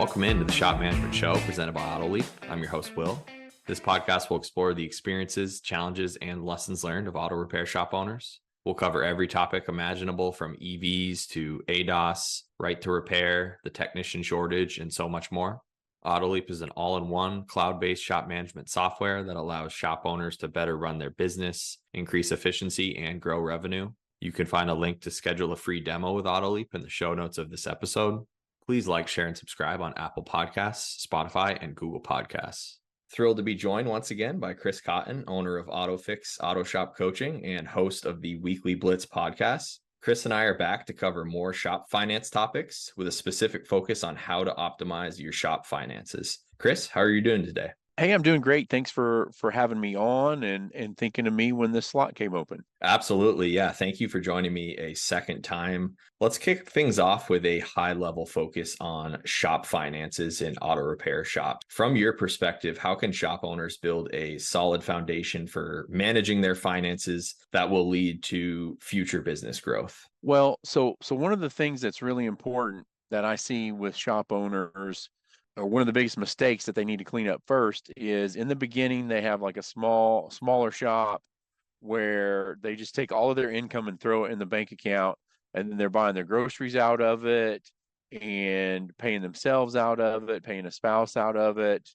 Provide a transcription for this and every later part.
Welcome into the Shop Management Show presented by AutoLeap. I'm your host, Will. This podcast will explore the experiences, challenges, and lessons learned of auto repair shop owners. We'll cover every topic imaginable from EVs to ADAS, right to repair, the technician shortage, and so much more. AutoLeap is an all-in-one cloud-based shop management software that allows shop owners to better run their business, increase efficiency, and grow revenue. You can find a link to schedule a free demo with AutoLeap in the show notes of this episode. Please like, share, and subscribe on Apple Podcasts, Spotify, and Google Podcasts. Thrilled to be joined once again by Chris Cotton, owner of AutoFix Auto Shop Coaching and host of the Weekly Blitz podcast. Chris and I are back to cover more shop finance topics with a specific focus on how to optimize your shop finances. Chris, how are you doing today? Hey, I'm doing great. Thanks for having me on and thinking of me when this slot came open. Absolutely. Yeah. Thank you for joining me a second time. Let's kick things off with a high-level focus on shop finances in auto repair shops. From your perspective, how can shop owners build a solid foundation for managing their finances that will lead to future business growth? Well, so one of the things that's really important that I see with shop owners, or one of the biggest mistakes that they need to clean up first, is in the beginning they have like a smaller shop where they just take all of their income and throw it in the bank account, and then they're buying their groceries out of it and paying themselves out of it, paying a spouse out of it,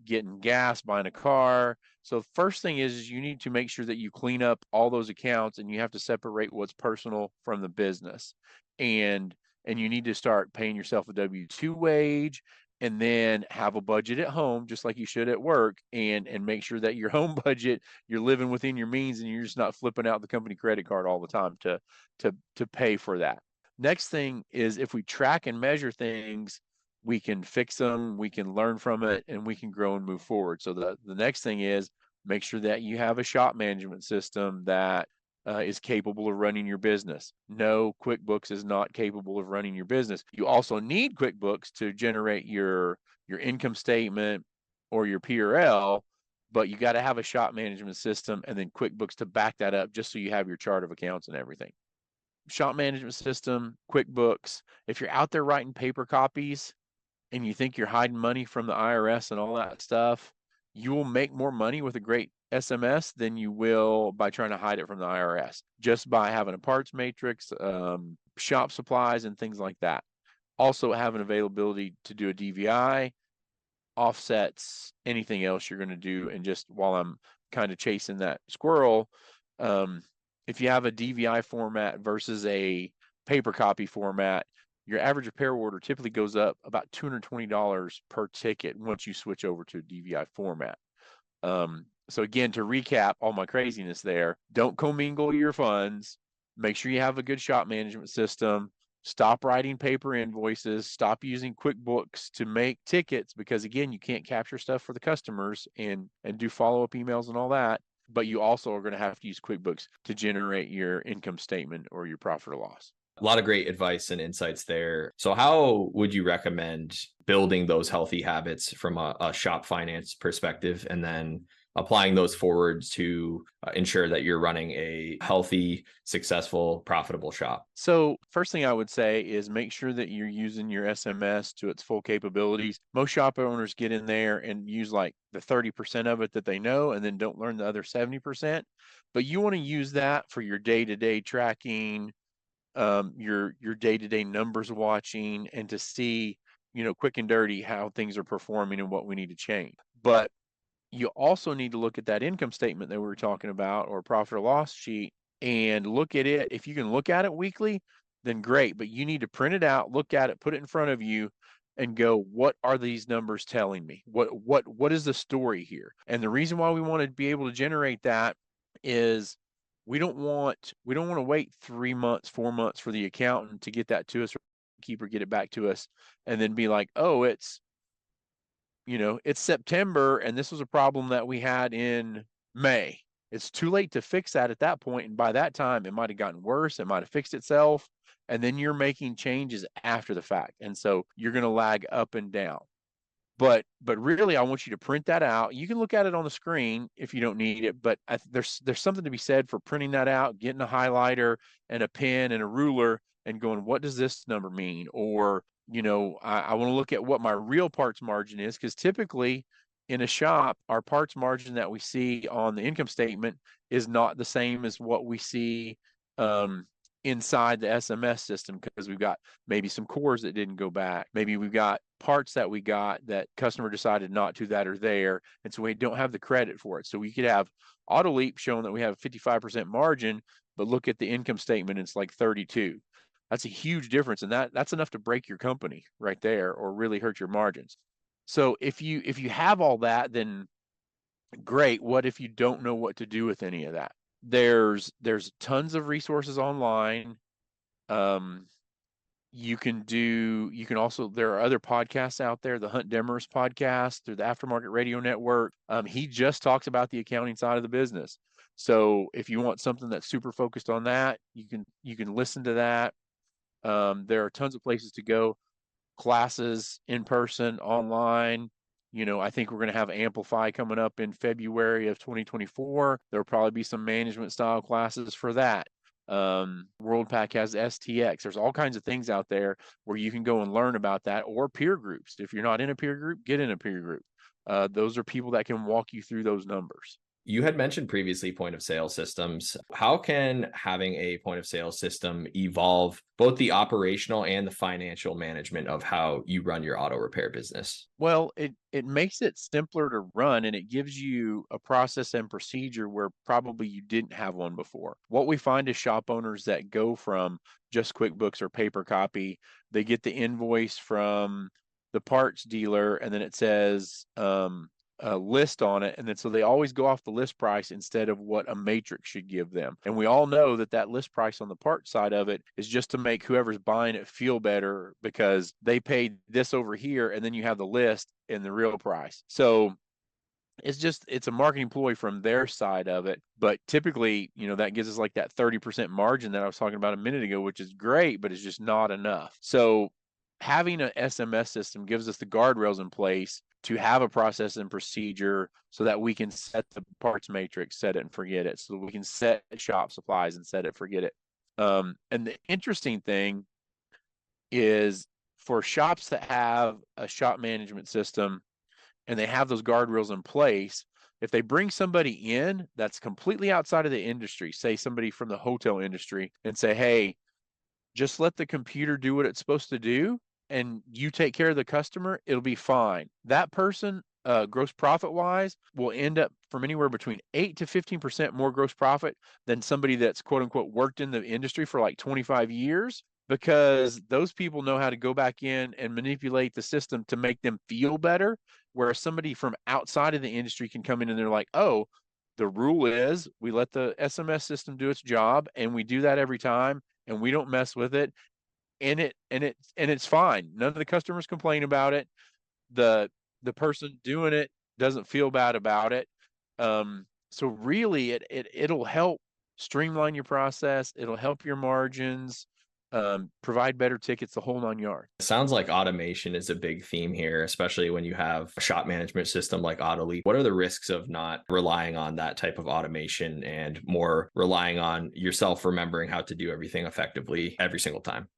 getting gas, buying a car. So first thing is you need to make sure that you clean up all those accounts, and you have to separate what's personal from the business. And you need to start paying yourself a W-2 wage, and then have a budget at home, just like you should at work, and make sure that your home budget, you're living within your means, and you're just not flipping out the company credit card all the time to pay for that. Next thing is, if we track and measure things, we can fix them, we can learn from it, and we can grow and move forward. So the next thing is, make sure that you have a shop management system that is capable of running your business. No, QuickBooks is not capable of running your business. You also need QuickBooks to generate your income statement or your P&L, but you got to have a shop management system and then QuickBooks to back that up, just so you have your chart of accounts and everything. Shop management system, QuickBooks. If you're out there writing paper copies and you think you're hiding money from the IRS and all that stuff, you will make more money with a great SMS than you will by trying to hide it from the IRS, just by having a parts matrix, shop supplies, and things like that. Also having availability to do a DVI, offsets, anything else you're going to do. And just while I'm kind of chasing that squirrel, if you have a DVI format versus a paper copy format, your average repair order typically goes up about $220 per ticket once you switch over to a DVI format. So again, to recap all my craziness there, don't commingle your funds. Make sure you have a good shop management system. Stop writing paper invoices. Stop using QuickBooks to make tickets, because again, you can't capture stuff for the customers and do follow-up emails and all that. But you also are going to have to use QuickBooks to generate your income statement or your profit or loss. A lot of great advice and insights there. So how would you recommend building those healthy habits from a shop finance perspective, and then applying those forwards to ensure that you're running a healthy, successful, profitable shop? So first thing I would say is make sure that you're using your SMS to its full capabilities. Most shop owners get in there and use like the 30% of it that they know, and then don't learn the other 70%. But you want to use that for your day-to-day tracking, your day-to-day numbers watching, and to see, quick and dirty, how things are performing and what we need to change. But you also need to look at that income statement that we were talking about, or profit or loss sheet, and look at it. If you can look at it weekly, then great, but you need to print it out, look at it, put it in front of you, and go, what are these numbers telling me? What is the story here? And the reason why we want to be able to generate that is we don't want to wait 3 months, 4 months for the accountant to get that to us, or keeper get it back to us, and then be like, oh, it's September, and this was a problem that we had in May. It's too late to fix that at that point, and by that time it might have gotten worse, it might have fixed itself, and then you're making changes after the fact, and so you're going to lag up and down. But really, I want you to print that out. You can look at it on the screen if you don't need it, but there's something to be said for printing that out, getting a highlighter and a pen and a ruler, and going, what does this number mean? Or I want to look at what my real parts margin is, because typically in a shop, our parts margin that we see on the income statement is not the same as what we see inside the SMS system, because we've got maybe some cores that didn't go back. Maybe we've got parts that we got that customer decided not to, that are there. And so we don't have the credit for it. So we could have AutoLeap showing that we have 55% margin, but look at the income statement, it's like 32. That's a huge difference. And that's enough to break your company right there, or really hurt your margins. So if you have all that, then great. What if you don't know what to do with any of that? There's tons of resources online. You can also, there are other podcasts out there, the Hunt Demers podcast through the Aftermarket Radio Network. He just talks about the accounting side of the business. So if you want something that's super focused on that, you can listen to that. There are tons of places to go, classes, in person, online. I think we're going to have Amplify coming up in February of 2024. There'll probably be some management style classes for that. WorldPack has STX. There's all kinds of things out there where you can go and learn about that, or peer groups. If you're not in a peer group, get in a peer group. Those are people that can walk you through those numbers. You had mentioned previously point of sale systems. How can having a point of sale system evolve both the operational and the financial management of how you run your auto repair business? Well, it makes it simpler to run, and it gives you a process and procedure where probably you didn't have one before. What we find is shop owners that go from just QuickBooks or paper copy, they get the invoice from the parts dealer, and then it says a list on it, and then so they always go off the list price instead of what a matrix should give them. And we all know that list price on the part side of it is just to make whoever's buying it feel better, because they paid this over here, and then you have the list and the real price. So it's a marketing ploy from their side of it. But typically, that gives us like that 30% margin that I was talking about a minute ago, which is great, but it's just not enough. So having an SMS system gives us the guardrails in place to have a process and procedure, so that we can set the parts matrix, set it and forget it, so that we can set shop supplies and set it, forget it. And the interesting thing is, for shops that have a shop management system and they have those guardrails in place, if they bring somebody in that's completely outside of the industry, say somebody from the hotel industry, and say, hey, just let the computer do what it's supposed to do, and you take care of the customer, it'll be fine. That person, gross profit wise, will end up from anywhere between 8 to 15% more gross profit than somebody that's quote unquote worked in the industry for like 25 years, because those people know how to go back in and manipulate the system to make them feel better. Whereas somebody from outside of the industry can come in and they're like, oh, the rule is we let the SMS system do its job, and we do that every time, and we don't mess with it. And it's fine. None of the customers complain about it. The person doing it doesn't feel bad about it. So really it'll help streamline your process. It'll help your margins, provide better tickets, the whole 9 yards. It sounds like automation is a big theme here, especially when you have a shop management system like AutoLeap. What are the risks of not relying on that type of automation and more relying on yourself remembering how to do everything effectively every single time?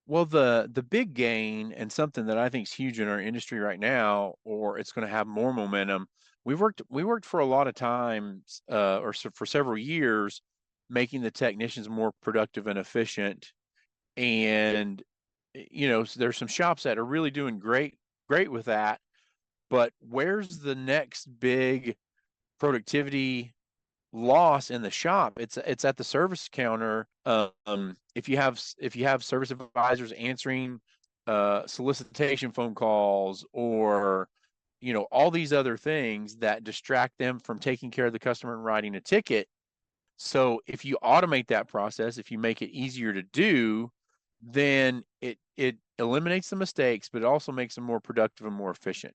Well, the big gain, and something that I think is huge in our industry right now, or it's going to have more momentum. We worked for a lot of times, for several years, making the technicians more productive and efficient. And so there's some shops that are really doing great with that. But where's the next big productivity loss in the shop? It's at the service counter. If you have service advisors answering solicitation phone calls, or all these other things that distract them from taking care of the customer and writing a ticket. So if you automate that process, if you make it easier to do, then it eliminates the mistakes, but it also makes them more productive and more efficient.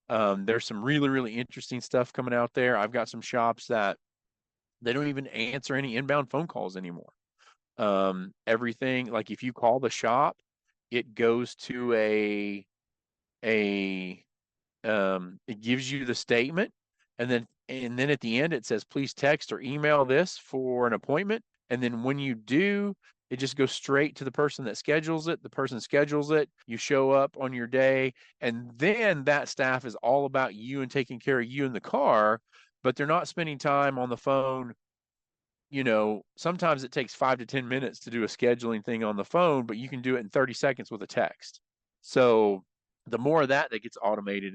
There's some really, really interesting stuff coming out there. I've got some shops that they don't even answer any inbound phone calls anymore. Everything, like if you call the shop, it goes to it gives you the statement, and then at the end it says, please text or email this for an appointment. And then when you do, It just goes straight to the person that schedules it. The person schedules it. You show up on your day, and then that staff is all about you and taking care of you in the car, but they're not spending time on the phone. Sometimes it takes 5 to 10 minutes to do a scheduling thing on the phone, but you can do it in 30 seconds with a text. So the more of that gets automated,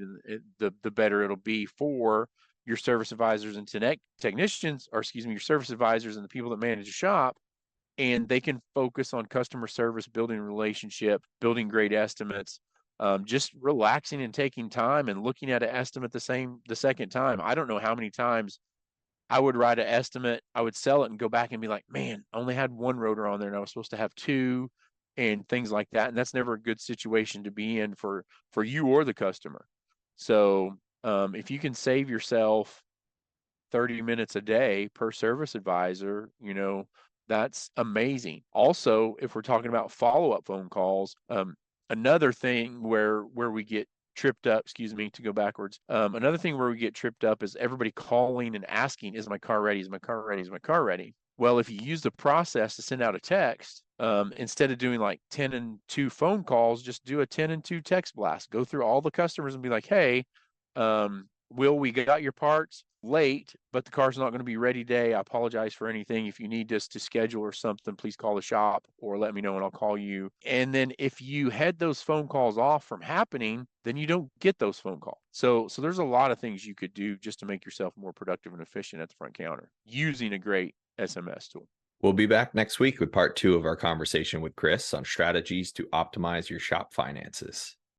the better it'll be for your service advisors and technicians, or excuse me, your service advisors and the people that manage the shop, and they can focus on customer service, building a relationship, building great estimates, just relaxing and taking time and looking at an estimate the second time. I don't know how many times I would write an estimate, I would sell it and go back and be like, man, I only had one rotor on there and I was supposed to have two, and things like that. And that's never a good situation to be in for you or the customer. So if you can save yourself 30 minutes a day per service advisor, that's amazing. Also, if we're talking about follow-up phone calls, another thing where we get tripped up, excuse me, to go backwards. Another thing where we get tripped up is everybody calling and asking, is my car ready? Is my car ready? Is my car ready? Well, if you use the process to send out a text, instead of doing like 10 and 2 phone calls, just do a 10 and 2 text blast. Go through all the customers and be like, hey, Will, we got your parts late, but the car's not going to be ready today. I apologize for anything. If you need us to schedule or something, please call the shop or let me know and I'll call you. And then if you head those phone calls off from happening, then you don't get those phone calls. So there's a lot of things you could do just to make yourself more productive and efficient at the front counter using a great SMS tool. We'll be back next week with part 2 of our conversation with Chris on strategies to optimize your shop finances.